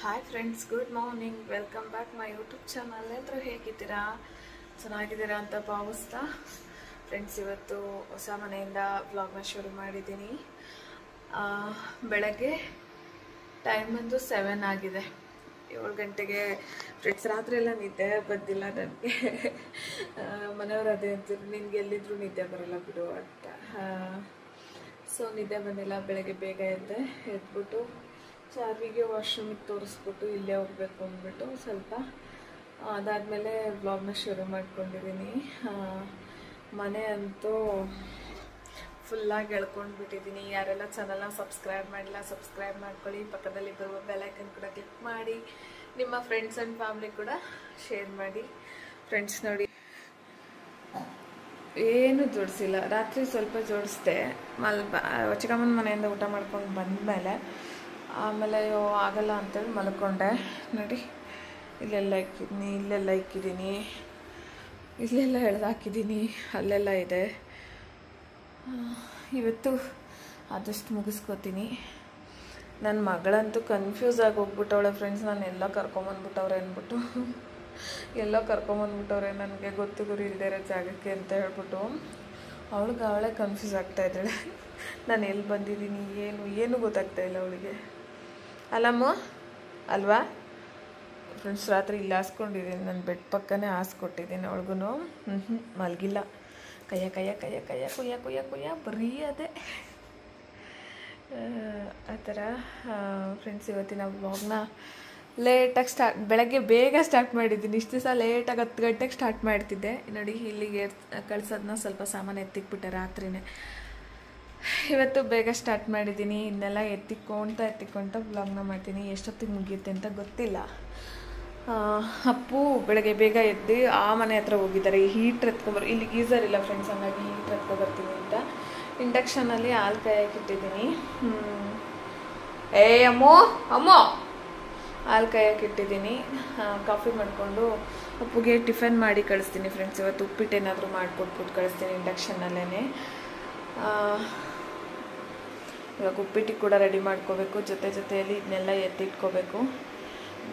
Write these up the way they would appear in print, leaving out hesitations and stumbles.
Hi friends, good morning. Welcome back my YouTube channel. ಎಲ್ಲರೂ ಹೇಗಿದ್ದೀರಾ? ಚೆನ್ನಾಗಿದ್ದೀರಾ ಅಂತ ಭಾವಿಸ್ತಾ ಫ್ರೆಂಡ್ಸ್, ಇವತ್ತು ಹೊಸ ಮನೆಯಿಂದ ವ್ಲಾಗ್ನ ಶುರು ಮಾಡಿದ್ದೀನಿ. ಬೆಳಗ್ಗೆ ಟೈಮ್ ಬಂದು 7 ಆಗಿದೆ. 7 ಗಂಟೆಗೆ ಫ್ರೆಂಡ್ಸ್. ರಾತ್ರಿ ಎಲ್ಲ ನಿದ್ದೆ ಬಂದಿಲ್ಲ ನನಗೆ. ಮನೆಯವರು ಅದೇ ಅಂತಾರೆ, ನಿನ್ಗೆ ಎಲ್ಲಿದ್ರು ನಿದ್ದೆ ಬರಲ್ಲ ಬಿಡು ಅಂತ. ಸೊ ನಿದ್ದೆ ಬಂದಿಲ್ಲ. ಬೆಳಗ್ಗೆ ಬೇಗ ಎದ್ಬಿಟ್ಟು ಚಾರ್ವಿಗೆ ವಾಶ್ರೂಮಿಗೆ ತೋರಿಸ್ಬಿಟ್ಟು ಇಲ್ಲೇ ಹೋಗ್ಬೇಕು ಅಂದ್ಬಿಟ್ಟು ಸ್ವಲ್ಪ ಅದಾದಮೇಲೆ ವ್ಲಾಗ್ನ ಶುರು ಮಾಡ್ಕೊಂಡಿದ್ದೀನಿ. ಮನೆ ಅಂತೂ ಫುಲ್ಲಾಗಿ ಎಳ್ಕೊಂಡ್ಬಿಟ್ಟಿದ್ದೀನಿ. ಯಾರೆಲ್ಲ ಚಾನಲ್ನ ಸಬ್ಸ್ಕ್ರೈಬ್ ಮಾಡಿಲ್ಲ, ಸಬ್ಸ್ಕ್ರೈಬ್ ಮಾಡ್ಕೊಳ್ಳಿ. ಪಕ್ಕದಲ್ಲಿ ಬರುವ ಬೆಲ್ಲೈಕನ್ ಕೂಡ ಕ್ಲಿಕ್ ಮಾಡಿ. ನಿಮ್ಮ ಫ್ರೆಂಡ್ಸ್ ಆ್ಯಂಡ್ ಫ್ಯಾಮಿಲಿ ಕೂಡ ಶೇರ್ ಮಾಡಿ. ಫ್ರೆಂಡ್ಸ್ ನೋಡಿ, ಏನು ಜೋಡಿಸಿಲ್ಲ. ರಾತ್ರಿ ಸ್ವಲ್ಪ ಜೋಡಿಸ್ದೆ. ಚಿಕ್ಕಮ್ಮನ ಮನೆಯಿಂದ ಊಟ ಮಾಡ್ಕೊಂಡು ಬಂದಮೇಲೆ ಆಮೇಲೆ ಆಗಲ್ಲ ಅಂತೇಳಿ ಮಲ್ಕೊಂಡೆ. ನೋಡಿ, ಇಲ್ಲೆಲ್ಲ ಇಕ್ಕಿದ್ದೀನಿ, ಇಲ್ಲೆಲ್ಲ ಇಕ್ಕಿದ್ದೀನಿ, ಇಲ್ಲೆಲ್ಲ ಎಳೆದಾಕಿದ್ದೀನಿ, ಅಲ್ಲೆಲ್ಲ ಇದೆ. ಇವತ್ತು ಆದಷ್ಟು ಮುಗಿಸ್ಕೋತೀನಿ. ನನ್ನ ಮಗಳಂತೂ ಕನ್ಫ್ಯೂಸ್ ಆಗಿ ಹೋಗ್ಬಿಟ್ಟವಳೆ ಫ್ರೆಂಡ್ಸ್. ನಾನು ಎಲ್ಲ ಕರ್ಕೊಂಬಂದ್ಬಿಟ್ಟವ್ರೆ ಅಂದ್ಬಿಟ್ಟು, ಎಲ್ಲೋ ಕರ್ಕೊಂಬಂದ್ಬಿಟ್ಟವ್ರೆ ನನಗೆ ಗೊತ್ತು ಗುರಿ ಇಲ್ಲದೆ ಇರೋ ಜಾಗಕ್ಕೆ ಅಂತ ಹೇಳ್ಬಿಟ್ಟು ಅವಳೇ ಕನ್ಫ್ಯೂಸ್ ಆಗ್ತಾಯಿದ್ದಾಳೆ. ನಾನು ಎಲ್ಲಿ ಬಂದಿದ್ದೀನಿ ಏನು ಗೊತ್ತಾಗ್ತಾಯಿಲ್ಲ ಅವಳಿಗೆ. ಅಲ್ಲಮ್ಮ ಅಲ್ವಾ ಫ್ರೆಂಡ್ಸ್? ರಾತ್ರಿ ಇಲ್ಲಿ ಹಾಸ್ಕೊಂಡಿದ್ದೀನಿ, ನನ್ನ ಬೆಡ್ ಪಕ್ಕನೇ ಹಾಸ್ಕೊಟ್ಟಿದ್ದೀನಿ. ಅವಳಿಗೂ ಮಲಗಿಲ್ಲ. ಕಯ್ಯ ಕುಯ್ಯ ಬರೀ ಅದೇ ಆ ಥರ. ಫ್ರೆಂಡ್ಸ್, ಇವತ್ತಿನ ವ್ಲಾಗ್ನ ಲೇಟಾಗಿ ಬೆಳಗ್ಗೆ ಬೇಗ ಸ್ಟಾರ್ಟ್ ಮಾಡಿದ್ದೀನಿ. ಇಷ್ಟು ದಿವಸ ಲೇಟಾಗಿ 10 ಗಂಟೆಗೆ ಸ್ಟಾರ್ಟ್ ಮಾಡ್ತಿದ್ದೆ. ನೋಡಿ, ಇಲ್ಲಿಗೆ ಕಳ್ಸೋದನ್ನ ಸ್ವಲ್ಪ ಸಾಮಾನು ಎತ್ತಿಕ್ಬಿಟ್ಟೆ ರಾತ್ರಿನೇ. ಇವತ್ತು ಬೇಗ ಸ್ಟಾರ್ಟ್ ಮಾಡಿದ್ದೀನಿ. ಇದನ್ನೆಲ್ಲ ಎತ್ತಿಕ್ಕೊಂತ ವ್ಲಾಗ್ನ ಮಾಡ್ತೀನಿ. ಎಷ್ಟೊತ್ತಿಗೆ ಮುಗಿಯುತ್ತೆ ಅಂತ ಗೊತ್ತಿಲ್ಲ. ಅಪ್ಪು ಬೆಳಗ್ಗೆ ಬೇಗ ಎದ್ದು ಆ ಮನೆ ಹತ್ರ ಹೋಗಿದ್ದಾರೆ. ಹೀಟ್ರ್ ಎತ್ಕೊಬರ್, ಇಲ್ಲಿ ಗೀಸರ್ ಇಲ್ಲ ಫ್ರೆಂಡ್ಸ್, ಹಂಗಾಗಿ ಹೀಟ್ರ್ ಎತ್ಕೊಬರ್ತೀನಿ ಅಂತ ಇಂಡಕ್ಷನಲ್ಲಿ ಹಾಲು ಕಾಯಕ್ಕೆ ಇಟ್ಟಿದ್ದೀನಿ. ಅಮ್ಮೋ ಹಾಲು ಕಾಯಕ್ಕೆ ಇಟ್ಟಿದ್ದೀನಿ. ಕಾಫಿ ಮಾಡಿಕೊಂಡು ಅಪ್ಪುಗೆ ಟಿಫನ್ ಮಾಡಿ ಕಳಿಸ್ತೀನಿ ಫ್ರೆಂಡ್ಸ್. ಇವತ್ತು ಉಪ್ಪಿಟ್ಟು ಏನಾದರೂ ಮಾಡಿಕೊಟ್ಬಿಟ್ಟು ಕಳಿಸ್ತೀನಿ ಇಂಡಕ್ಷನಲ್ಲೇ. ಇವಾಗ ಉಪ್ಪಿಟ್ಟಿಗೆ ಕೂಡ ರೆಡಿ ಮಾಡ್ಕೋಬೇಕು. ಜೊತೆಯಲ್ಲಿ ಇದನ್ನೆಲ್ಲ ಎತ್ತಿಟ್ಕೋಬೇಕು.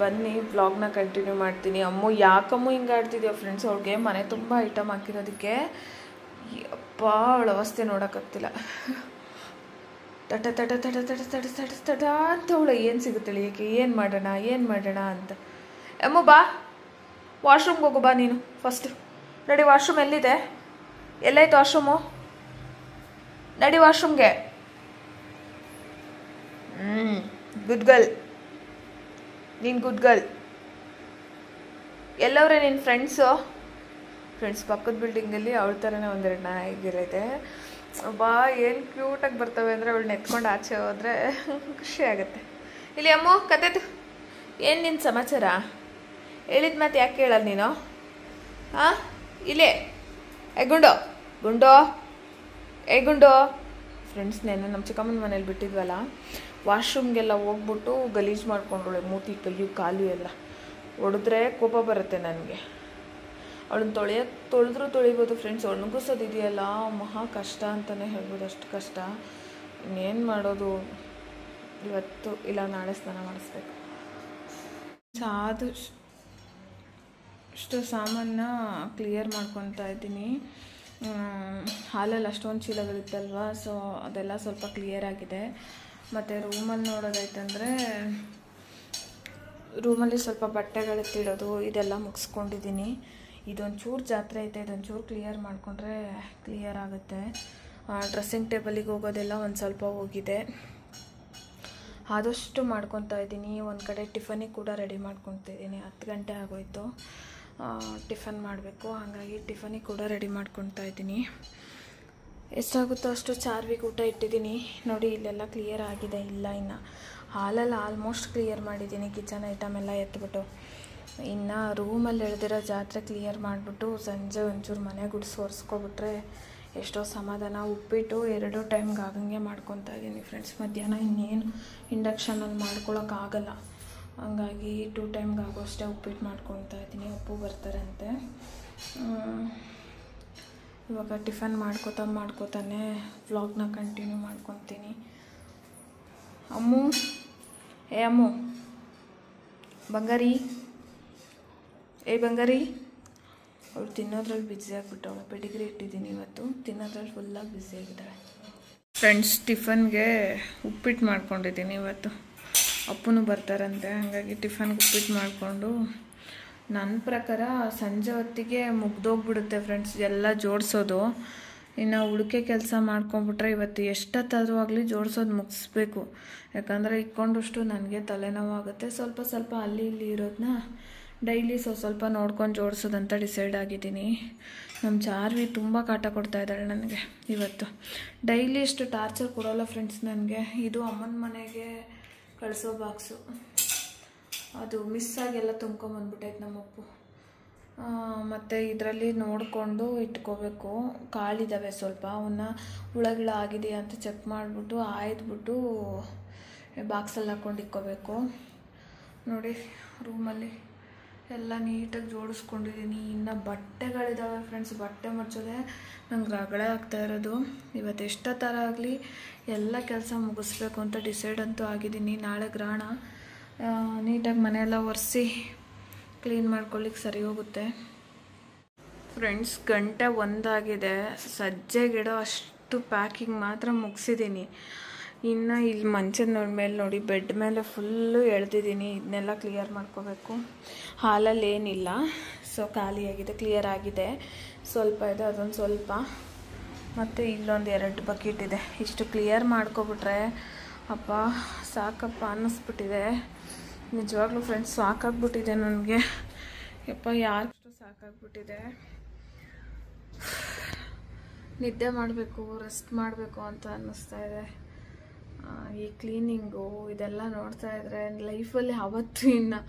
ಬನ್ನಿ ವ್ಲಾಗ್ನ ಕಂಟಿನ್ಯೂ ಮಾಡ್ತೀನಿ. ಯಾಕಮ್ಮು ಹಿಂಗೆ ಆಡ್ತಿದ್ಯೋ ಫ್ರೆಂಡ್ಸ್? ಅವ್ಳಿಗೆ ಮನೆ ತುಂಬ ಐಟಮ್ ಹಾಕಿರೋದಕ್ಕೆ ಅಪ್ಪ ಅವಳ ಅವಸ್ಥೆ ನೋಡೋಕ್ಕಾಗ್ತಿಲ್ಲ. ತಟ ಅಂತ ಅವಳು ಏನು ಸಿಗುತ್ತೆ ಏಕೆ, ಏನು ಮಾಡೋಣ ಅಂತ. ಬಾ ವಾಶ್ರೂಮ್ಗೆ ಹೋಗು, ಬಾ ನೀನು ಫಸ್ಟ್. ನಡಿ, ವಾಶ್ರೂಮ್ ಎಲ್ಲಿದೆ? ಎಲ್ಲಾಯ್ತು ವಾಶ್ರೂಮು? ನಡಿ ವಾಶ್ರೂಮ್ಗೆ. ಗುಡ್ ಗರ್ಲ್, ನೀನು ಗುಡ್ ಗರ್ಲ್. ಎಲ್ಲವ್ರೆ ನಿನ್ನ ಫ್ರೆಂಡ್ಸ್? ಪಕ್ಕದ ಬಿಲ್ಡಿಂಗಲ್ಲಿ ಅವಳ ಥರನೇ ಒಂದೆರಡು ನಾಯಿಗಿರುತ್ತೆ. ಏನು ಕ್ಯೂಟಾಗಿ ಬರ್ತವೆ ಅಂದರೆ ಅವಳನ್ನ ಎತ್ಕೊಂಡು ಆಚೆ ಹೋದರೆ ಖುಷಿ ಆಗುತ್ತೆ. ಇಲ್ಲಿ ಅಮ್ಮು ಕತೆದು ಏನು ನಿನ್ನ ಸಮಾಚಾರ? ಹೇಳಿದ ಮಾತು ಯಾಕೆ ಹೇಳಲ್ಲ ನೀನು? ಇಲ್ಲೇ ಗುಂಡೋ ಫ್ರೆಂಡ್ಸ್, ನೆನ್ನೆ ನಮ್ಮ ಚಿಕ್ಕಮ್ಮನ ಮನೇಲಿ ಬಿಟ್ಟಿದ್ವಲ್ಲ, ವಾಶ್ರೂಮ್ಗೆಲ್ಲ ಹೋಗ್ಬಿಟ್ಟು ಗಲೀಜು ಮಾಡ್ಕೊಂಡ್ರಳೆ. ಮೂತಿ, ಕೈಯು, ಕಾಲು ಎಲ್ಲ ಹೊಡೆದ್ರೆ ಕೋಪ ಬರುತ್ತೆ ನನಗೆ. ಅವಳನ್ನ ತೊಳಿಬೋದು ಫ್ರೆಂಡ್ಸ್. ಒಣಗಿಸೋದಿದೆಯಲ್ಲ ಮಹಾ ಕಷ್ಟ ಅಂತಲೇ ಹೇಳ್ಬೋದು. ಅಷ್ಟು ಕಷ್ಟ. ಇನ್ನೇನು ಮಾಡೋದು? ಇವತ್ತು ಇಲ್ಲ ನಾಳೆ ಸ್ನಾನ ಮಾಡಿಸ್ಬೇಕು. ಆದಷ್ಟು ಸಾಮಾನ ಕ್ಲಿಯರ್ ಮಾಡ್ಕೊತಾ ಇದ್ದೀನಿ. ಹಾಲಲ್ಲಿ ಅಷ್ಟೊಂದು ಚೀಲಗಳಿತ್ತಲ್ವ, ಸೊ ಅದೆಲ್ಲ ಸ್ವಲ್ಪ ಕ್ಲಿಯರ್ ಆಗಿದೆ. ಮತ್ತು ರೂಮಲ್ಲಿ ನೋಡೋದಾಯ್ತಂದರೆ ರೂಮಲ್ಲಿ ಸ್ವಲ್ಪ ಬಟ್ಟೆಗಳೆತ್ತಿಡೋದು ಇದೆಲ್ಲ ಮುಗಿಸ್ಕೊಂಡಿದ್ದೀನಿ. ಇದೊಂಚೂರು ಜಾತ್ರೆ ಐತೆ, ಇದೊಂಚೂರು ಕ್ಲಿಯರ್ ಮಾಡಿಕೊಂಡ್ರೆ ಕ್ಲಿಯರ್ ಆಗುತ್ತೆ. ಡ್ರೆಸ್ಸಿಂಗ್ ಟೇಬಲಿಗೆ ಹೋಗೋದೆಲ್ಲ ಒಂದು ಸ್ವಲ್ಪ ಹೋಗಿದೆ. ಆದಷ್ಟು ಮಾಡ್ಕೊತಾ ಇದ್ದೀನಿ. ಒಂದು ಕಡೆ ಟಿಫನಿಗೆ ಕೂಡ ರೆಡಿ ಮಾಡ್ಕೊತಿದ್ದೀನಿ. 10 ಗಂಟೆ ಆಗೋಯ್ತು, ಟಿಫನ್ ಮಾಡಬೇಕು. ಹಾಗಾಗಿ ಟಿಫನಿಗೆ ಕೂಡ ರೆಡಿ ಮಾಡ್ಕೊತಾ ಇದ್ದೀನಿ. ಎಷ್ಟಾಗುತ್ತೋ ಅಷ್ಟು ಚಾರ್ವಿಗೆ ಊಟ ಇಟ್ಟಿದ್ದೀನಿ. ನೋಡಿ, ಇಲ್ಲೆಲ್ಲ ಕ್ಲಿಯರ್ ಆಗಿದೆ. ಇಲ್ಲ, ಇನ್ನು ಹಾಲಲ್ಲಿ ಆಲ್ಮೋಸ್ಟ್ ಕ್ಲಿಯರ್ ಮಾಡಿದ್ದೀನಿ. ಕಿಚನ್ ಐಟಮ್ ಎಲ್ಲ ಎತ್ಬಿಟ್ಟು ಇನ್ನು ರೂಮಲ್ಲಿ ಎಳೆದಿರೋ ಜಾತ್ರೆ ಕ್ಲಿಯರ್ ಮಾಡಿಬಿಟ್ಟು ಸಂಜೆ ಒಂಚೂರು ಮನೆ ಗುಡಿಸಿ ಒರೆಸ್ಕೊಬಿಟ್ರೆ ಎಷ್ಟೋ ಸಮಾಧಾನ. ಉಪ್ಪಿಟ್ಟು 2 ಟೈಮ್ಗೆ ಆಗಂಗೆ ಮಾಡ್ಕೊತಾ ಇದ್ದೀನಿ ಫ್ರೆಂಡ್ಸ್. ಮಧ್ಯಾಹ್ನ ಇನ್ನೇನು ಇಂಡಕ್ಷನಲ್ಲಿ ಮಾಡ್ಕೊಳಕ್ಕಾಗಲ್ಲ, ಹಂಗಾಗಿ 2 ಟೈಮ್ಗೆ ಆಗೋಷ್ಟೇ ಉಪ್ಪಿಟ್ಟು ಮಾಡ್ಕೊತಾ ಇದ್ದೀನಿ. ಅಪ್ಪು ಬರ್ತಾರಂತೆ. ಇವಾಗ ಟಿಫನ್ ಮಾಡ್ಕೋತಾನೆ ವ್ಲಾಗ್ನ ಕಂಟಿನ್ಯೂ ಮಾಡ್ಕೊತೀನಿ. ಅಮ್ಮು ಬಂಗಾರಿ, ಏ ಬಂಗಾರಿ, ಅವಳು ತಿನ್ನೋದ್ರಲ್ಲಿ ಬ್ಯುಸಿ ಆಗಿಬಿಟ್ಟವಳು. ಪೆಡಿಗ್ರಿ ಇಟ್ಟಿದ್ದೀನಿ ಇವತ್ತು, ತಿನ್ನೋದ್ರಲ್ಲಿ ಫುಲ್ಲಾಗಿ ಬ್ಯುಸಿ ಆಗಿದ್ದಾಳೆ. ಫ್ರೆಂಡ್ಸ್, ಟಿಫನ್ಗೆ ಉಪ್ಪಿಟ್ಟು ಮಾಡ್ಕೊಂಡಿದ್ದೀನಿ ಇವತ್ತು. ಅಪ್ಪನೂ ಬರ್ತಾರಂತೆ, ಹಾಗಾಗಿ ಟಿಫನ್ಗೆ ಉಪ್ಪಿಟ್ಟು ಮಾಡಿಕೊಂಡು, ನನ್ನ ಪ್ರಕಾರ ಸಂಜೆ ಹೊತ್ತಿಗೆ ಮುಗ್ದೋಗ್ಬಿಡುತ್ತೆ ಫ್ರೆಂಡ್ಸ್ ಎಲ್ಲ ಜೋಡಿಸೋದು. ಇನ್ನು ಉಳಿಕೆ ಕೆಲಸ ಮಾಡ್ಕೊಂಬಿಟ್ರೆ ಇವತ್ತು ಎಷ್ಟೊತ್ತಾದರೂ ಆಗಲಿ ಜೋಡಿಸೋದು ಮುಗಿಸ್ಬೇಕು. ಯಾಕಂದರೆ ಇಟ್ಕೊಂಡಷ್ಟು ನನಗೆ ತಲೆನೋವಾಗುತ್ತೆ. ಸ್ವಲ್ಪ ಸ್ವಲ್ಪ ಅಲ್ಲಿ ಇಲ್ಲಿ ಇರೋದನ್ನ ಡೈಲಿ ಸ್ವಲ್ಪ ನೋಡ್ಕೊಂಡು ಜೋಡಿಸೋದಂತ ಡಿಸೈಡ್ ಆಗಿದ್ದೀನಿ. ನಮ್ಮ ಚಾರ್ವಿ ತುಂಬ ಕಾಟ ಕೊಡ್ತಾ ಇದ್ದಾಳೆ ನನಗೆ ಇವತ್ತು. ಡೈಲಿ ಇಷ್ಟು ಟಾರ್ಚರ್ ಕೊಡೋಲ್ಲ ಫ್ರೆಂಡ್ಸ್ ನನಗೆ. ಇದು ಅಮ್ಮನ ಮನೆಗೆ ಕಳಿಸೋ ಬಾಕ್ಸು, ಅದು ಮಿಸ್ಸಾಗೆಲ್ಲ ತುಂಬ್ಕೊಂಬಂದ್ಬಿಟ್ಟೈತೆ ನಮ್ಮಪ್ಪು. ಮತ್ತು ಇದರಲ್ಲಿ ನೋಡಿಕೊಂಡು ಇಟ್ಕೋಬೇಕು. ಕಾಳಿದ್ದಾವೆ ಸ್ವಲ್ಪ, ಅವನ್ನ ಹುಳಗಿಳ ಆಗಿದೆಯಾ ಅಂತ ಚೆಕ್ ಮಾಡಿಬಿಟ್ಟು ಆಯ್ದುಬಿಟ್ಟು ಬಾಕ್ಸಲ್ಲಿ ಹಾಕ್ಕೊಂಡು ಇಟ್ಕೋಬೇಕು. ನೋಡಿ, ರೂಮಲ್ಲಿ ಎಲ್ಲ ನೀಟಾಗಿ ಜೋಡಿಸ್ಕೊಂಡಿದ್ದೀನಿ. ಇನ್ನು ಬಟ್ಟೆಗಳಿದ್ದಾವೆ ಫ್ರೆಂಡ್ಸ್, ಬಟ್ಟೆ ಮಡ್ಚೋದೆ ನಂಗೆ ರಗಳೆ ಆಗ್ತಾ ಇರೋದು. ಇವತ್ತು ಎಷ್ಟೋ ಥರ ಆಗಲಿ ಎಲ್ಲ ಕೆಲಸ ಮುಗಿಸ್ಬೇಕು ಅಂತ ಡಿಸೈಡ್ ಅಂತೂ ಆಗಿದ್ದೀನಿ. ನಾಳೆ ಗ್ರಹಣ, ನೀಟಾಗಿ ಮನೆಯೆಲ್ಲ ಒರೆಸಿ ಕ್ಲೀನ್ ಮಾಡ್ಕೊಳ್ಳಿಕ್ಕೆ ಸರಿ ಹೋಗುತ್ತೆ. ಫ್ರೆಂಡ್ಸ್, ಗಂಟೆ 1 ಆಗಿದೆ. ಸಜ್ಜೆಗಿಡೋ ಅಷ್ಟು ಪ್ಯಾಕಿಂಗ್ ಮಾತ್ರ ಮುಗಿಸಿದ್ದೀನಿ. ಇನ್ನು ಇಲ್ಲಿ ಮಂಚದ ಮೇಲೆ ನೋಡಿ, ಬೆಡ್ ಮೇಲೆ ಫುಲ್ಲು ಎಳೆದಿದ್ದೀನಿ. ಇದನ್ನೆಲ್ಲ ಕ್ಲಿಯರ್ ಮಾಡ್ಕೋಬೇಕು. ಹಾಲಲ್ಲಿ ಏನಿಲ್ಲ, ಸೊ ಖಾಲಿಯಾಗಿದೆ, ಕ್ಲಿಯರ್ ಆಗಿದೆ. ಸ್ವಲ್ಪ ಇದೆ, ಅದೊಂದು ಸ್ವಲ್ಪ. ಮತ್ತು ಇಲ್ಲೊಂದು 2 ಬಕೆಟ್ ಇದೆ. ಇಷ್ಟು ಕ್ಲಿಯರ್ ಮಾಡ್ಕೊಬಿಟ್ರೆ ಅಪ್ಪ ಸಾಕಪ್ಪ ಅನ್ನಿಸ್ಬಿಟ್ಟಿದೆ. ನಿಜವಾಗ್ಲೂ ಫ್ರೆಂಡ್ಸ್ ಸಾಕಾಗ್ಬಿಟ್ಟಿದೆ ನನಗೆ. ಯಪ್ಪ ಯಾರಷ್ಟು ಸಾಕಾಗ್ಬಿಟ್ಟಿದೆ. ನಿದ್ದೆ ಮಾಡಬೇಕು, ರೆಸ್ಟ್ ಮಾಡಬೇಕು ಅಂತ ಅನ್ನಿಸ್ತಾ ಇದೆ. ಈ ಕ್ಲೀನಿಂಗು ಇದೆಲ್ಲ ನೋಡ್ತಾ ಇದ್ರೆ ಲೈಫಲ್ಲಿ ಅವತ್ತು ಇನ್ನು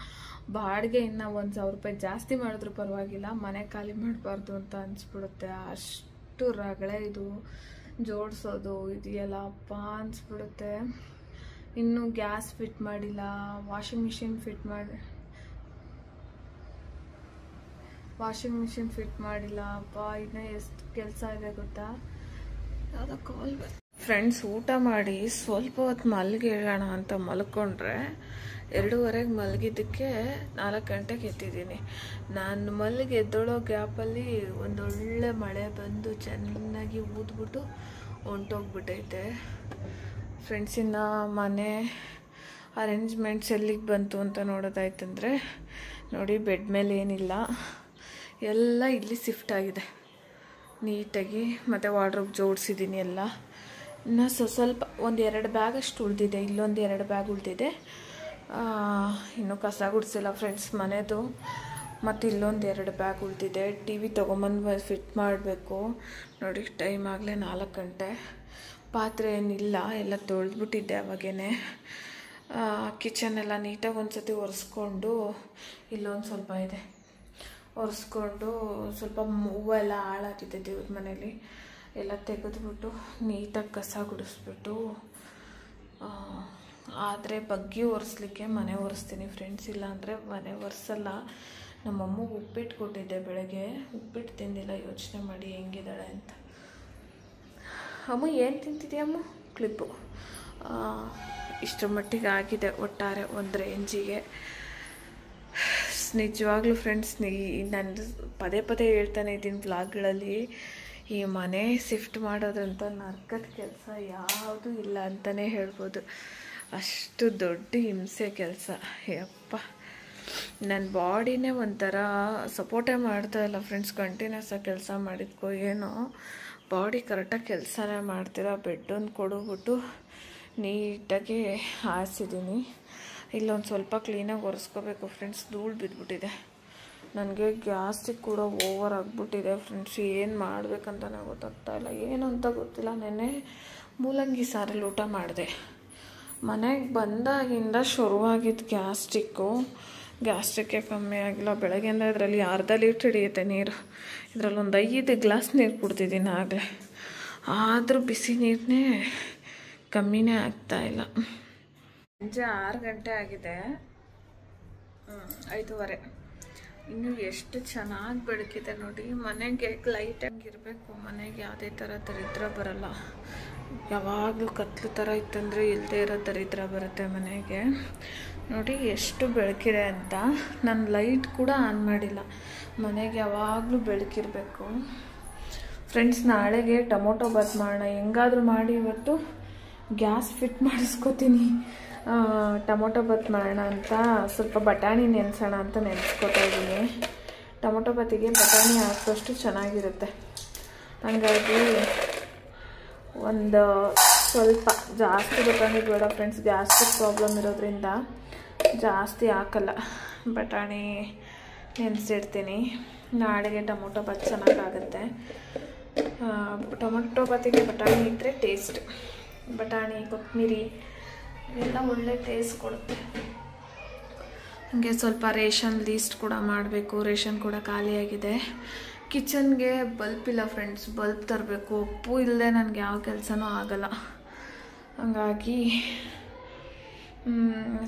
ಬಾಡಿಗೆ ಇನ್ನು 1,000 ರೂಪಾಯಿ ಜಾಸ್ತಿ ಮಾಡಿದ್ರು ಪರವಾಗಿಲ್ಲ, ಮನೆ ಖಾಲಿ ಮಾಡಬಾರ್ದು ಅಂತ ಅನಿಸ್ಬಿಡುತ್ತೆ. ಅಷ್ಟು ರಗಳೆ ಇದು ಜೋಡಿಸೋದು ಇದೆಯಲ್ಲ ಅಪ್ಪ ಅನಿಸ್ಬಿಡುತ್ತೆ. ಇನ್ನೂ ಗ್ಯಾಸ್ ಫಿಟ್ ಮಾಡಿಲ್ಲ, ವಾಷಿಂಗ್ ಮಿಷಿನ್ ಫಿಟ್ ಮಾಡಿಲ್ಲ ಅಪ್ಪ. ಇನ್ನೂ ಎಷ್ಟು ಕೆಲಸ ಇದೆ ಗೊತ್ತಾ. ಯಾವುದೋ ಕಾಲ್ ಫ್ರೆಂಡ್ಸ್, ಊಟ ಮಾಡಿ ಸ್ವಲ್ಪ ಹೊತ್ತು ಮಲಗಿಡೋಣ ಅಂತ ಮಲ್ಕೊಂಡ್ರೆ 2:30ಗೆ ಮಲಗಿದ್ದಕ್ಕೆ 4 ಗಂಟೆಗೆ ಎತ್ತಿದ್ದೀನಿ. ನಾನು ಮಲಗಿ ಎದ್ದೊಳೋ ಗ್ಯಾಪಲ್ಲಿ ಒಂದೊಳ್ಳೆ ಮಳೆ ಬಂದು ಚೆನ್ನಾಗಿ ಊದ್ಬಿಟ್ಟು ಹೊಂಟೋಗ್ಬಿಟ್ಟೈತೆ. ಫ್ರೆಂಡ್ಸಿನ ಮನೆ ಅರೇಂಜ್ಮೆಂಟ್ಸ್ ಎಲ್ಲಿಗೆ ಬಂತು ಅಂತ ನೋಡೋದಾಯ್ತಂದರೆ ನೋಡಿ, ಬೆಡ್ ಮೇಲೆ ಏನಿಲ್ಲ, ಎಲ್ಲ ಇಲ್ಲಿ ಶಿಫ್ಟ್ ಆಗಿದೆ ನೀಟಾಗಿ. ಮತ್ತು ವಾರ್ಡ್ರೋಬ್ ಜೋಡಿಸಿದ್ದೀನಿ ಎಲ್ಲ. ಇನ್ನು ಸ್ವಲ್ಪ 1-2 ಬ್ಯಾಗ್ ಅಷ್ಟು ಉಳಿದಿದೆ, ಇಲ್ಲೊಂದು 2 ಬ್ಯಾಗ್ ಉಳಿದಿದೆ. ಇನ್ನೂ ಕಸ ಗುಡಿಸಿಲ್ಲ ಫ್ರೆಂಡ್ಸ್ ಮನೆದು. ಮತ್ತು ಇಲ್ಲೊಂದು 2 ಬ್ಯಾಗ್ ಉಳಿದಿದೆ. ಟಿ ವಿ ತೊಗೊಂಬಂದು ಫಿಟ್ ಮಾಡಬೇಕು. ನೋಡಿ, ಟೈಮ್ ಆಗಲೇ 4 ಗಂಟೆ. ಪಾತ್ರೆ ಏನಿಲ್ಲ, ಎಲ್ಲ ತೊಳೆದ್ಬಿಟ್ಟಿದ್ದೆ ಅವಾಗೇ. ಕಿಚನ್ ಎಲ್ಲ ನೀಟಾಗಿ ಒಂದು ಸತಿ ಒರೆಸ್ಕೊಂಡು, ಇಲ್ಲೊಂದು ಸ್ವಲ್ಪ ಇದೆ ಒರೆಸ್ಕೊಂಡು, ಸ್ವಲ್ಪ ಹೂವೆಲ್ಲ ಹಾಳಾಗಿದೆ ದೇವ್ರ ಮನೇಲಿ, ಎಲ್ಲ ತೆಗೆದ್ಬಿಟ್ಟು ನೀಟಾಗಿ ಕಸ ಗುಡಿಸ್ಬಿಟ್ಟು, ಆದರೆ ಬಗ್ಗಿ ಒರೆಸ್ಲಿಕ್ಕೆ ಮನೆ ಒರೆಸ್ತೀನಿ ಫ್ರೆಂಡ್ಸ್. ಇಲ್ಲಾಂದರೆ ಮನೆ ಒರೆಸಲ್ಲ. ನಮ್ಮಮ್ಮಗೆ ಉಪ್ಪಿಟ್ಟು ಕೊಟ್ಟಿದ್ದೆ ಬೆಳಗ್ಗೆ, ಉಪ್ಪಿಟ್ಟು ತಿಂದಿಲ್ಲ. ಯೋಚನೆ ಮಾಡಿ ಹೆಂಗಿದ್ದಾಳೆ ಅಂತ. ಅಮ್ಮ ಏನು ತಿಂತಿದ್ದೀಯಮ್ಮ? ಕ್ಲಿಪ್ಪು. ಇಷ್ಟರ ಮಟ್ಟಿಗೆ ಆಗಿದೆ ಒಟ್ಟಾರೆ ಒಂದು ರೇಂಜಿಗೆ. ನಿಜವಾಗ್ಲೂ ಫ್ರೆಂಡ್ಸ್, ನಾನು ಪದೇ ಪದೇ ಹೇಳ್ತಾನೆ ಇದ್ದೀನಿ ವ್ಲಾಗ್ಗಳಲ್ಲಿ, ಈ ಮನೆ ಶಿಫ್ಟ್ ಮಾಡೋದಂತ ನರ್ಕದ ಕೆಲಸ ಯಾವುದೂ ಇಲ್ಲ ಅಂತಲೇ ಹೇಳ್ಬೋದು. ಅಷ್ಟು ದೊಡ್ಡ ಹಿಂಸೆ ಕೆಲಸ. ಯಪ್ಪ, ನನ್ನ ಬಾಡಿನೇ ಒಂಥರ ಸಪೋರ್ಟೇ ಮಾಡ್ತಾಯಿಲ್ಲ ಫ್ರೆಂಡ್ಸ್. ಕಂಟಿನ್ಯೂಸ್ ಆಗಿ ಕೆಲಸ ಮಾಡಿದ್ಕೋ ಏನೋ ಬಾಡಿ ಕರೆಕ್ಟಾಗಿ ಕೆಲಸನೇ ಮಾಡ್ತೀರ. ಬೆಡ್ಡೊಂದು ಕೊಡೋಗ್ಬಿಟ್ಟು ನೀಟಾಗಿ ಹಾಸಿದ್ದೀನಿ. ಇಲ್ಲೊಂದು ಸ್ವಲ್ಪ ಕ್ಲೀನಾಗಿ ಒರೆಸ್ಕೋಬೇಕು ಫ್ರೆಂಡ್ಸ್. ಧೂಳು ಬಿದ್ದುಬಿಟ್ಟಿದೆ. ನನಗೆ ಗ್ಯಾಸ್ಟಿಕ್ ಕೂಡ ಓವರ್ ಆಗಿಬಿಟ್ಟಿದೆ ಫ್ರೆಂಡ್ಸ್. ಏನು ಮಾಡಬೇಕಂತಲೇ ಗೊತ್ತಾಗ್ತಾ ಇಲ್ಲ, ಏನು ಅಂತ ಗೊತ್ತಿಲ್ಲ. ನೆನ್ನೆ ಮೂಲಂಗಿ ಸಾರಲ್ಲಿ ಊಟ ಮಾಡಿದೆ. ಮನೆಗೆ ಬಂದಾಗಿಂದ ಶುರುವಾಗಿದ್ದು ಗ್ಯಾಸ್ಟ್ರಿಕ್ಕೇ ಕಮ್ಮಿ ಆಗಿಲ್ಲ. ಬೆಳಗ್ಗೆಯಿಂದ ಇದರಲ್ಲಿ 1/2 ಲೀಟ್ರ್ ಹಿಡಿಯುತ್ತೆ ನೀರು. ಇದರಲ್ಲಿ ಒಂದು 5 ಗ್ಲಾಸ್ ನೀರು ಕುಡ್ದಿದ್ದೀನಿ ಆಗಲೇ. ಆದರೂ ಬಿಸಿ ನೀರನ್ನೇ ಕಮ್ಮಿನೇ ಆಗ್ತಾಯಿಲ್ಲ. ಸಂಜೆ 6 ಗಂಟೆ ಆಗಿದೆ, 5:15. ಇನ್ನೂ ಎಷ್ಟು ಚೆನ್ನಾಗಿ ಬೆಳಕಿದೆ ನೋಡಿ. ಮನೆಗೆ ಲೈಟಾಗಿ ಇರಬೇಕು. ಮನೆಗೆ ಯಾವುದೇ ಥರ ದರಿದ್ರ ಬರಲ್ಲ. ಯಾವಾಗಲೂ ಕತ್ಲು ಥರ ಇತ್ತಂದರೆ ಇಲ್ಲದೇ ಇರೋ ದರಿದ್ರ ಬರುತ್ತೆ ಮನೆಗೆ. ನೋಡಿ ಎಷ್ಟು ಬೆಳಕಿದೆ ಅಂತ. ನಾನು ಲೈಟ್ ಕೂಡ ಆನ್ ಮಾಡಿಲ್ಲ. ಮನೆಗೆ ಯಾವಾಗಲೂ ಬೆಳಕಿರಬೇಕು. ಫ್ರೆಂಡ್ಸ್, ನಾಳೆಗೆ ಟೊಮೊಟೊ ಬಾತ್ ಮಾಡೋಣ. ಹೆಂಗಾದರೂ ಮಾಡಿ ಇವತ್ತು ಗ್ಯಾಸ್ ಫಿಟ್ ಮಾಡಿಸ್ಕೋತೀನಿ. ಟೊಮೊಟೊ ಬಾತ್ ಮಾಡೋಣ ಅಂತ ಸ್ವಲ್ಪ ಬಟಾಣಿ ನೆನೆಸೋಣ ಅಂತ ನೆನೆಸ್ಕೊತಾ ಇದ್ದೀನಿ. ಟೊಮೊಟೊ ಬಾತಿಗೆ ಬಟಾಣಿ ಹಾಕಿದಷ್ಟು ಚೆನ್ನಾಗಿರುತ್ತೆ. ಹಾಗಾಗಿ ಒಂದು ಸ್ವಲ್ಪ ಜಾಸ್ತಿ ಬಟಾಣಿ ಬೇಡ ಫ್ರೆಂಡ್ಸ್. ಗ್ಯಾಸ್ಟ್ರಿಕ್ ಪ್ರಾಬ್ಲಮ್ ಇರೋದ್ರಿಂದ ಜಾಸ್ತಿ ಹಾಕಲ್ಲ. ಬಟಾಣಿ ನೆನೆಸಿಡ್ತೀನಿ. ನಾಳೆಗೆ ಟೊಮೊಟೊ ಬಾತ್ ಚೆನ್ನಾಗಾಗುತ್ತೆ. ಟೊಮೊಟೊ ಬಾತಿಗೆ ಬಟಾಣಿ ಇದ್ದರೆ ಟೇಸ್ಟ್. ಬಟಾಣಿ, ಕೊತ್ತಂಬರಿ ಎಲ್ಲ ಒಳ್ಳೆ ಟೇಸ್ಟ್ ಕೊಡುತ್ತೆ. ಹಾಗೆ ಸ್ವಲ್ಪ ರೇಷನ್ ಲೀಸ್ಟ್ ಕೂಡ ಮಾಡಬೇಕು. ರೇಷನ್ ಕೂಡ ಖಾಲಿಯಾಗಿದೆ. ಕಿಚನ್ಗೆ ಬಲ್ಪ್ ಇಲ್ಲ ಫ್ರೆಂಡ್ಸ್. ಬಲ್ಪ್ ತರಬೇಕು. ಉಪ್ಪು ಇಲ್ಲದೆ ನನಗೆ ಯಾವ ಕೆಲಸನೂ ಆಗಲ್ಲ. ಹಾಗಾಗಿ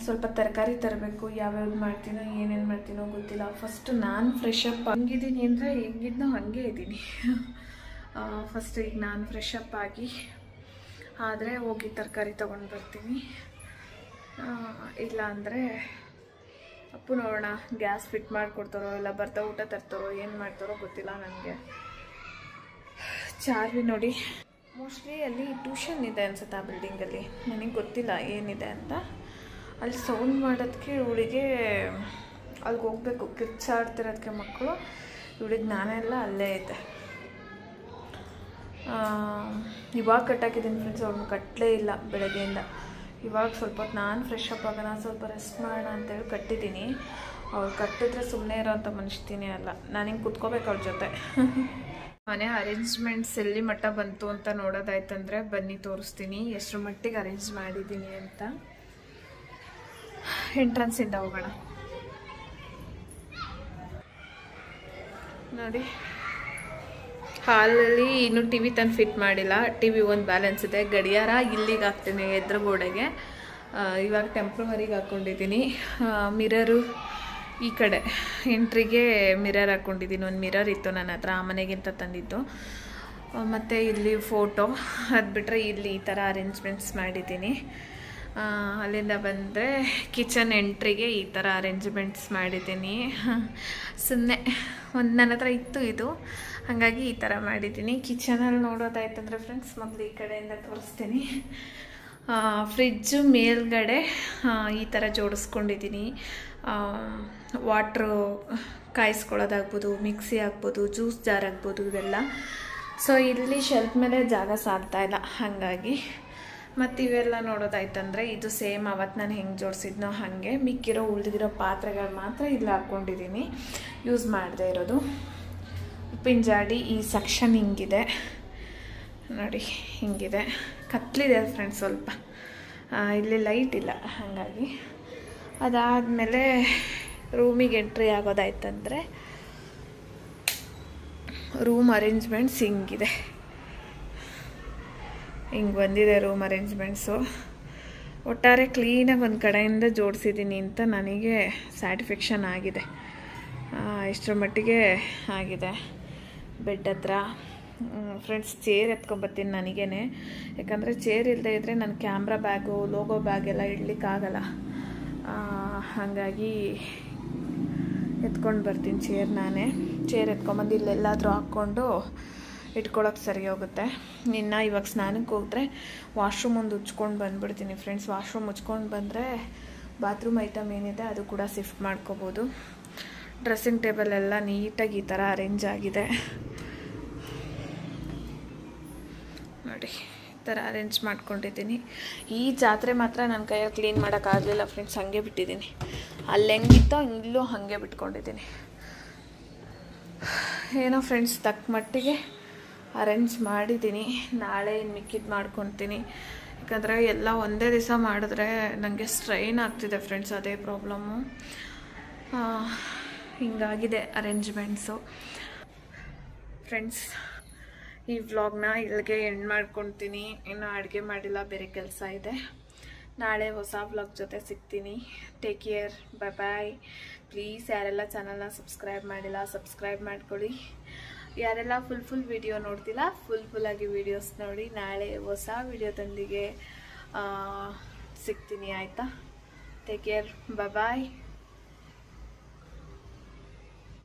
ಸ್ವಲ್ಪ ತರಕಾರಿ ತರಬೇಕು. ಯಾವ್ಯಾವ್ದು ಮಾಡ್ತೀನೋ ಏನೇನು ಮಾಡ್ತೀನೋ ಗೊತ್ತಿಲ್ಲ. ಫಸ್ಟ್ ನಾನು ಫ್ರೆಶ್ ಅಪ್ ಹಂಗಿದ್ದೀನಿ ಅಂದರೆ ಹೆಂಗಿದ್ನೋ ಹಾಗೆ ಇದ್ದೀನಿ. ಫಸ್ಟ್ ಈಗ ನಾನು ಫ್ರೆಶ್ ಅಪ್ ಆಗಿ ಆದರೆ ಹೋಗಿ ತರಕಾರಿ ತೊಗೊಂಡು ಬರ್ತೀನಿ. ಇಲ್ಲ ಅಂದರೆ ಅಪ್ಪು ನೋಡೋಣ ಗ್ಯಾಸ್ ಫಿಟ್ ಮಾಡಿಕೊಡ್ತಾರೋ ಇಲ್ಲ ಬರ್ತಾ ಊಟ ತರ್ತಾರೋ ಏನು ಮಾಡ್ತಾರೋ ಗೊತ್ತಿಲ್ಲ ನನಗೆ. ಚಾರ್ವಿ ನೋಡಿ, ಮೋಸ್ಟ್ಲಿ ಅಲ್ಲಿ ಟ್ಯೂಷನ್ ಇದೆ ಅನ್ಸುತ್ತೆ ಆ ಬಿಲ್ಡಿಂಗಲ್ಲಿ. ನನಗೆ ಗೊತ್ತಿಲ್ಲ ಏನಿದೆ ಅಂತ. ಅಲ್ಲಿ ಸೌಂಡ್ ಮಾಡೋದಕ್ಕೆ ಇವಳಿಗೆ ಅಲ್ಲಿಗೆ ಹೋಗ್ಬೇಕು. ಕಿರ್ಚಾಡ್ತಿರೋದಕ್ಕೆ ಮಕ್ಕಳು. ಇವಳಿಗೆ ನಾನೆಲ್ಲ ಅಲ್ಲೇ ಐತೆ. ಇವಾಗ ಕಟ್ಟಾಕಿದ್ದೀನಿ ಫ್ರೆಂಡ್ಸ್. ಅವ್ಳನ್ನ ಕಟ್ಟಲೇ ಇಲ್ಲ ಬೆಳಗ್ಗೆಯಿಂದ. ಇವಾಗ ಸ್ವಲ್ಪ ಹೊತ್ತು ನಾನು ಫ್ರೆಶ್ ಅಪ್ ಆಗೋಣ, ಸ್ವಲ್ಪ ರೆಸ್ಟ್ ಮಾಡೋಣ ಅಂತೇಳಿ ಕಟ್ಟಿದ್ದೀನಿ. ಅವ್ಳು ಕಟ್ಟಿದ್ರೆ ಸುಮ್ಮನೆ ಇರೋಂಥ ಮನುಷ್ಯತೀನಿ ಅಲ್ಲ. ನಾನು ಹಿಂಗೆ ಕುತ್ಕೋಬೇಕು ಅವ್ಳ ಜೊತೆ. ಮನೆ ಅರೇಂಜ್ಮೆಂಟ್ಸ್ ಎಲ್ಲಿ ಮಟ್ಟ ಬಂತು ಅಂತ ನೋಡೋದಾಯ್ತಂದರೆ ಬನ್ನಿ ತೋರಿಸ್ತೀನಿ ಎಷ್ಟರ ಮಟ್ಟಿಗೆ ಅರೇಂಜ್ ಮಾಡಿದ್ದೀನಿ ಅಂತ. ಎಂಟ್ರೆನ್ಸಿಂದ ಹೋಗೋಣ. ನೋಡಿ, ಹಾಲಲ್ಲಿ ಇನ್ನೂ ಟಿ ವಿ ತಂದು ಫಿಟ್ ಮಾಡಿಲ್ಲ. ಟಿ ವಿ ಒಂದು ಬ್ಯಾಲೆನ್ಸ್ ಇದೆ. ಗಡಿಯಾರ ಇಲ್ಲಿಗೆ ಹಾಕ್ತೀನಿ ಎದುರು ಗೋಡೆಗೆ. ಇವಾಗ ಟೆಂಪ್ರವರಿಗೆ ಹಾಕ್ಕೊಂಡಿದ್ದೀನಿ. ಮಿರರು ಈ ಕಡೆ ಎಂಟ್ರಿಗೆ ಮಿರರ್ ಹಾಕ್ಕೊಂಡಿದ್ದೀನಿ. ಒಂದು ಮಿರರ್ ಇತ್ತು ನನ್ನ ಹತ್ರ, ಆ ಮನೆಗಿಂತ ತಂದಿದ್ದು. ಮತ್ತು ಇಲ್ಲಿ ಫೋಟೋ. ಅದು ಬಿಟ್ಟರೆ ಇಲ್ಲಿ ಈ ಥರ ಅರೇಂಜ್ಮೆಂಟ್ಸ್ ಮಾಡಿದ್ದೀನಿ. ಅಲ್ಲಿಂದ ಬಂದರೆ ಕಿಚನ್ ಎಂಟ್ರಿಗೆ ಈ ಥರ ಅರೇಂಜ್ಮೆಂಟ್ಸ್ ಮಾಡಿದ್ದೀನಿ. ಸುಮ್ಮನೆ ಒಂದು ನನ್ನ ಹತ್ರ ಇತ್ತು ಇದು, ಹಾಗಾಗಿ ಈ ಥರ ಮಾಡಿದ್ದೀನಿ. ಕಿಚನಲ್ಲಿ ನೋಡೋದಾಯ್ತಂದರೆ ಫ್ರೆಂಡ್ಸ್, ಮೊದಲು ಈ ಕಡೆಯಿಂದ ತೋರಿಸ್ತೀನಿ. ಫ್ರಿಜ್ಜು ಮೇಲ್ಗಡೆ ಈ ಥರ ಜೋಡಿಸ್ಕೊಂಡಿದ್ದೀನಿ. ವಾಟ್ರು ಕಾಯಿಸ್ಕೊಳ್ಳೋದಾಗ್ಬೋದು, ಮಿಕ್ಸಿ ಆಗ್ಬೋದು, ಜ್ಯೂಸ್ ಜಾರ್ ಆಗ್ಬೋದು, ಇವೆಲ್ಲ. ಸೊ ಇಲ್ಲಿ ಶೆಲ್ಫ್ ಮೇಲೆ ಜಾಗ ಸಾಲ್ತಾಯಿಲ್ಲ, ಹಾಗಾಗಿ. ಮತ್ತು ಇವೆಲ್ಲ ನೋಡೋದಾಯ್ತಂದರೆ ಇದು ಸೇಮ್ ಅವತ್ತು ನಾನು ಹೆಂಗೆ ಜೋಡಿಸಿದ್ನೋ ಹಾಗೆ. ಮಿಕ್ಕಿರೋ ಉಳಿದಿರೋ ಪಾತ್ರೆಗಳು ಮಾತ್ರ ಇಲ್ಲಿ ಹಾಕ್ಕೊಂಡಿದ್ದೀನಿ, ಯೂಸ್ ಮಾಡದೇ ಇರೋದು. ಉಪ್ಪಿನ ಜಾಡಿ ಈ ಸೆಕ್ಷನ್ ಹಿಂಗಿದೆ ನೋಡಿ, ಹಿಂಗಿದೆ. ಕತ್ಲಿದೆ ಫ್ರೆಂಡ್ಸ್ ಸ್ವಲ್ಪ. ಇಲ್ಲಿ ಲೈಟ್ ಇಲ್ಲ, ಹಾಗಾಗಿ. ಅದಾದಮೇಲೆ ರೂಮಿಗೆ ಎಂಟ್ರಿ ಆಗೋದಾಯ್ತಂದರೆ ರೂಮ್ ಅರೇಂಜ್ಮೆಂಟ್ಸ್ ಹಿಂಗಿದೆ. ಹಿಂಗೆ ಬಂದಿದೆ ರೂಮ್ ಅರೇಂಜ್ಮೆಂಟ್ಸು. ಒಟ್ಟಾರೆ ಕ್ಲೀನಾಗಿ ಒಂದು ಕಡೆಯಿಂದ ಜೋಡಿಸಿದ್ದೀನಿ ಅಂತ ನನಗೆ ಸ್ಯಾಟಿಸ್ಫ್ಯಾಕ್ಷನ್ ಆಗಿದೆ. ಇಷ್ಟರ ಮಟ್ಟಿಗೆ ಆಗಿದೆ. ಬೆಡ್ ಹತ್ರ ಫ್ರೆಂಡ್ಸ್ ಚೇರ್ ಎತ್ಕೊಂಬರ್ತೀನಿ ನನಗೇ. ಯಾಕಂದರೆ ಚೇರ್ ಇಲ್ಲದೆ ಇದ್ದರೆ ನನ್ನ ಕ್ಯಾಮ್ರಾ ಬ್ಯಾಗು, ಲೋಗೋ ಬ್ಯಾಗ್ ಎಲ್ಲ ಇಡಲಿಕ್ಕಾಗಲ್ಲ. ಹಾಗಾಗಿ ಎತ್ಕೊಂಡು ಬರ್ತೀನಿ ಚೇರ್ ನಾನೇ. ಚೇರ್ ಎತ್ಕೊಂಬಂದು ಇಲ್ಲೆಲ್ಲಾದರೂ ಹಾಕ್ಕೊಂಡು ಇಟ್ಕೊಳ್ಳೋಕೆ ಸರಿ ಹೋಗುತ್ತೆ. ಇವಾಗ ಸ್ನಾನಕ್ಕೆ ಹೋದರೆ ವಾಶ್ರೂಮ್ ಒಂದು ಉಚ್ಕೊಂಡು ಬಂದುಬಿಡ್ತೀನಿ ಫ್ರೆಂಡ್ಸ್. ವಾಶ್ರೂಮ್ ಉಚ್ಕೊಂಡು ಬಂದರೆ ಬಾತ್ರೂಮ್ ಐಟಮ್ ಏನಿದೆ ಅದು ಕೂಡ ಶಿಫ್ಟ್ ಮಾಡ್ಕೋಬೋದು. ಡ್ರೆಸ್ಸಿಂಗ್ ಟೇಬಲ್ ಎಲ್ಲ ನೀಟಾಗಿ ಈ ಥರ ಅರೇಂಜ್ ಆಗಿದೆ ನೋಡಿ. ಈ ಥರ ಅರೇಂಜ್ ಮಾಡ್ಕೊಂಡಿದ್ದೀನಿ. ಈ ಜಾತ್ರೆ ಮಾತ್ರ ನನ್ನ ಕೈಯಲ್ಲಿ ಕ್ಲೀನ್ ಮಾಡೋಕ್ಕಾಗಲಿಲ್ಲ ಫ್ರೆಂಡ್ಸ್, ಹಾಗೆ ಬಿಟ್ಟಿದ್ದೀನಿ. ಅಲ್ಲಿ ಹೆಂಗಿತ್ತೋ ಇಲ್ಲೂ ಹಾಗೆ ಬಿಟ್ಕೊಂಡಿದ್ದೀನಿ. ಏನೋ ಫ್ರೆಂಡ್ಸ್ ತಕ್ಕ ಮಟ್ಟಿಗೆ ಅರೇಂಜ್ ಮಾಡಿದ್ದೀನಿ. ನಾಳೆ ಇನ್ನು ಮಿಕ್ಕಿದ್ದು ಮಾಡ್ಕೊತೀನಿ. ಯಾಕಂದರೆ ಎಲ್ಲ ಒಂದೇ ದಿವಸ ಮಾಡಿದ್ರೆ ನನಗೆ ಸ್ಟ್ರೈನ್ ಆಗ್ತಿದೆ ಫ್ರೆಂಡ್ಸ್, ಅದೇ ಪ್ರಾಬ್ಲಮ್ಮು. ಹಿಂಗಾಗಿದೆ arrangements friends. ಈ ವ್ಲಾಗ್ನ ಇಲ್ಲಿಗೆ ಎಂಡ್ ಮಾಡ್ಕೊತೀನಿ. ಇನ್ನೂ ಅಡುಗೆ ಮಾಡಿಲ್ಲ, ಬೇರೆ ಕೆಲಸ ಇದೆ. ನಾಳೆ ಹೊಸ ವ್ಲಾಗ್ ಜೊತೆ ಸಿಗ್ತೀನಿ. Take care, bye bye. Please ಯಾರೆಲ್ಲ ಚಾನಲ್ನ ಸಬ್ಸ್ಕ್ರೈಬ್ ಮಾಡಿಲ್ಲ ಸಬ್ಸ್ಕ್ರೈಬ್ ಮಾಡ್ಕೊಳ್ಳಿ. ಯಾರೆಲ್ಲ ಫುಲ್ ವಿಡಿಯೋ ನೋಡ್ತಿಲ್ಲ ಫುಲ್ಲಾಗಿ ವೀಡಿಯೋಸ್ ನೋಡಿ. ನಾಳೆ ಹೊಸ ವಿಡಿಯೋದೊಂದಿಗೆ ಸಿಗ್ತೀನಿ, ಆಯಿತಾ? ಟೇಕ್ ಕೇರ್, ಬಾಯ್.